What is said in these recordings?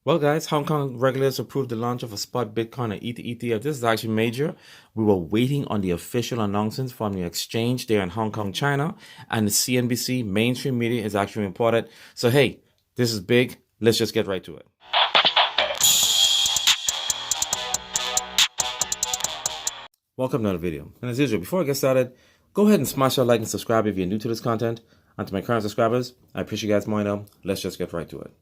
Well, guys, Hong Kong regulators approved the launch of a spot Bitcoin and ETH ETF. This is actually major. We were waiting on the official announcements from the exchange there in Hong Kong, China, and the CNBC mainstream media is actually reported. So, hey, this is big. Let's just get right to it. Welcome to another video. And as usual, before I get started, go ahead and smash that like and subscribe if you're new to this content. And to my current subscribers, I appreciate you guys more now. Let's just get right to it.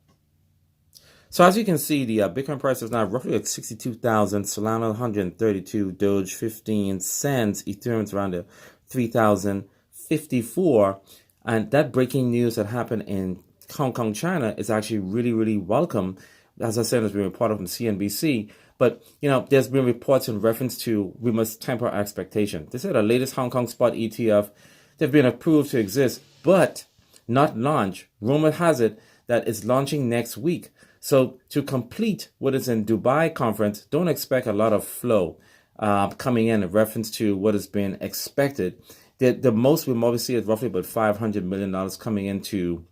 So as you can see, the Bitcoin price is now roughly at 62,000, Solana 132, Doge 15 cents, Ethereum is around 3,054. And that breaking news that happened in Hong Kong, China is actually really, really welcome. As I said, it's been reported from CNBC. But, there's been reports in reference to we must temper our expectation. They said the latest Hong Kong spot ETF, they've been approved to exist, but not launch. Rumor has it that it's launching next week. So to complete what is in Dubai conference, don't expect a lot of flow coming in reference to what has been expected. The most we might see is roughly about $500 million coming into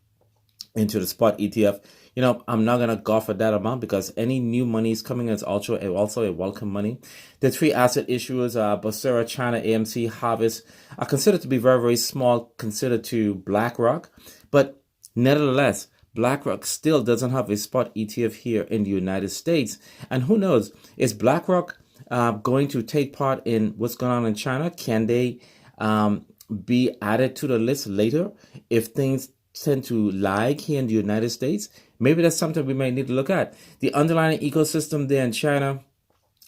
the spot ETF. I'm not going to go for that amount because any new money is coming in is also a welcome money. The three asset issuers, Bosera, China, AMC, Harvest, are considered to be very, very small, considered to BlackRock. But nevertheless, BlackRock still doesn't have a spot ETF here in the United States. And who knows, is BlackRock going to take part in what's going on in China? Can they be added to the list later if things tend to lag here in the United States? Maybe that's something we might need to look at. The underlying ecosystem there in China,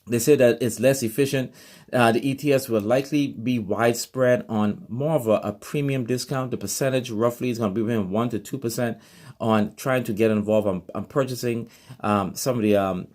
they say that it's less efficient. The ETFs will likely be widespread on more of a premium discount. The percentage roughly is going to be between 1 to 2% on trying to get involved on purchasing some of the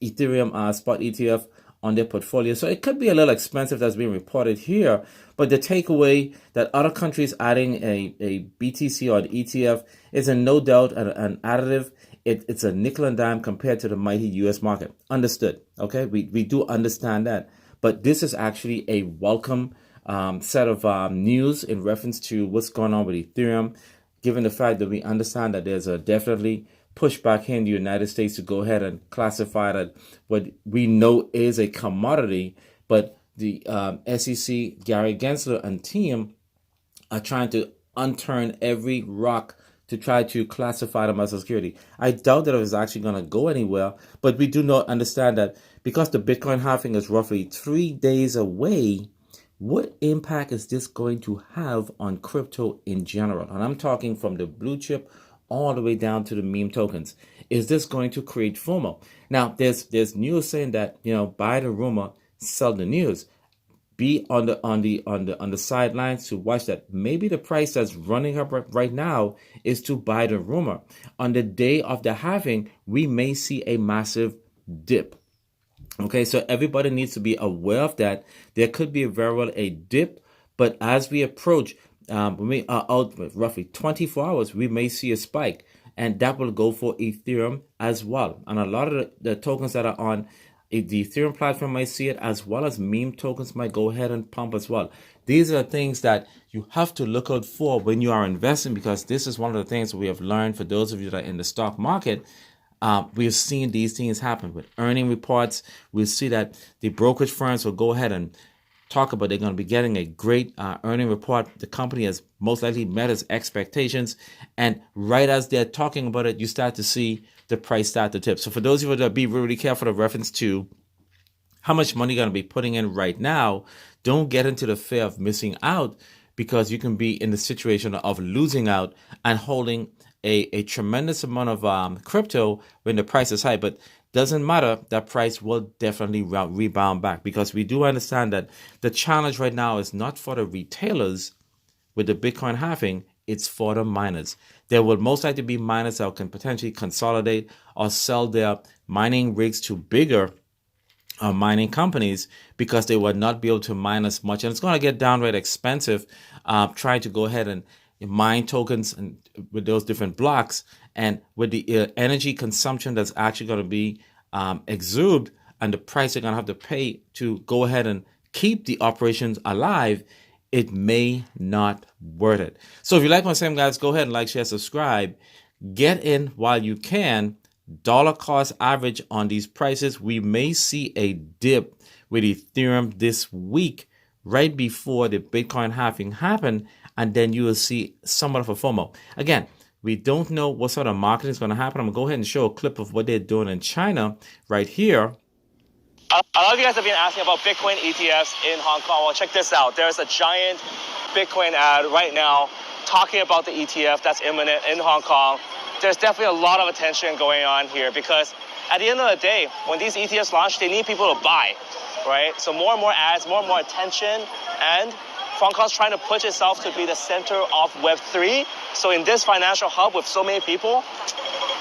Ethereum spot ETF on their portfolio. So it could be a little expensive, that's being reported here. But the takeaway that other countries adding a BTC or an ETF is no doubt an additive. It's a nickel and dime compared to the mighty US market. Understood. Okay, we do understand that. But this is actually a welcome set of news in reference to what's going on with Ethereum, given the fact that we understand that there's a definitely pushback here in the United States to go ahead and classify that what we know is a commodity, but the SEC, Gary Gensler and team are trying to unturn every rock to try to classify them as a security. I doubt that it was actually going to go anywhere, but we do not understand that because the Bitcoin halving is roughly 3 days away, what impact is this going to have on crypto in general? And I'm talking from the blue chip all the way down to the meme tokens. Is this going to create FOMO? Now, there's news saying that, buy the rumor, sell the news. Be on the sidelines to watch that. Maybe the price that's running up right now is to buy the rumor. On the day of the halving, we may see a massive dip. Okay, so everybody needs to be aware of that. There could be very well a dip, but as we approach, we are out with roughly 24 hours, we may see a spike, and that will go for Ethereum as well. And a lot of the tokens that are on the Ethereum platform might see it, as well as meme tokens might go ahead and pump as well. These are things that you have to look out for when you are investing, because this is one of the things we have learned for those of you that are in the stock market. We've seen these things happen with earning reports. We'll see that the brokerage firms will go ahead and talk about they're going to be getting a great earning report. The company has most likely met its expectations. And right as they're talking about it, you start to see the price start to tip. So for those of you that be really careful of reference to how much money you're going to be putting in right now, don't get into the fear of missing out, because you can be in the situation of losing out and holding a tremendous amount of crypto when the price is high. But doesn't matter, that price will definitely rebound back, because we do understand that the challenge right now is not for the retailers with the Bitcoin halving, it's for the miners. There will most likely be miners that can potentially consolidate or sell their mining rigs to bigger mining companies, because they will not be able to mine as much. And it's going to get downright expensive trying to go ahead and mine tokens and with those different blocks, and with the energy consumption that's actually going to be exuded, and the price they're going to have to pay to go ahead and keep the operations alive, it may not worth it. So if you like what I'm saying, guys, go ahead and like, share, subscribe. Get in while you can. dollar cost average on these prices, we may see a dip with Ethereum this week, right before the Bitcoin halving happen, and then you will see somewhat of a FOMO. Again, we don't know what sort of marketing is going to happen. I'm going to go ahead and show a clip of what they're doing in China right here. A lot of you guys have been asking about Bitcoin ETFs in Hong Kong. Well, check this out. There's a giant Bitcoin ad right now talking about the ETF that's imminent in Hong Kong. There's definitely a lot of attention going on here because at the end of the day, when these ETFs launch, they need people to buy, right? So more and more ads, more and more attention, and Hong Kong's trying to push itself to be the center of Web3. So in this financial hub with so many people,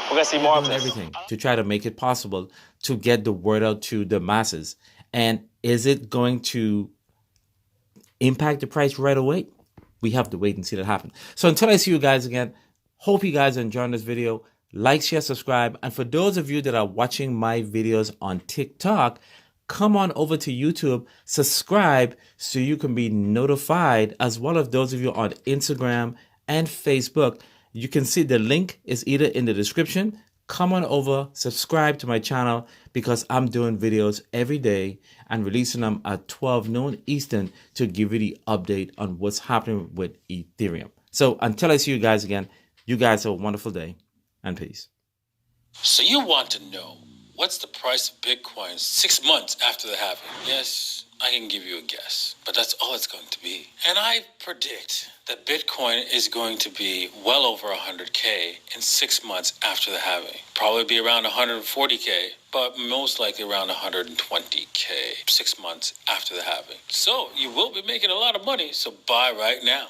we're going to see more of this. Everything to try to make it possible to get the word out to the masses. And is it going to impact the price right away? We have to wait and see that happen. So until I see you guys again, hope you guys are enjoying this video. Like, share, subscribe. And for those of you that are watching my videos on TikTok, come on over to YouTube, subscribe so you can be notified, as well as those of you on Instagram and Facebook. You can see the link is either in the description. Come on over, subscribe to my channel because I'm doing videos every day and releasing them at 12 noon Eastern to give you the update on what's happening with Ethereum. So until I see you guys again, you guys have a wonderful day and peace. So you want to know what's the price of Bitcoin 6 months after the halving? Yes, I can give you a guess, but that's all it's going to be. And I predict that Bitcoin is going to be well over 100K in 6 months after the halving. Probably be around 140K, but most likely around 120K 6 months after the halving. So you will be making a lot of money, so buy right now.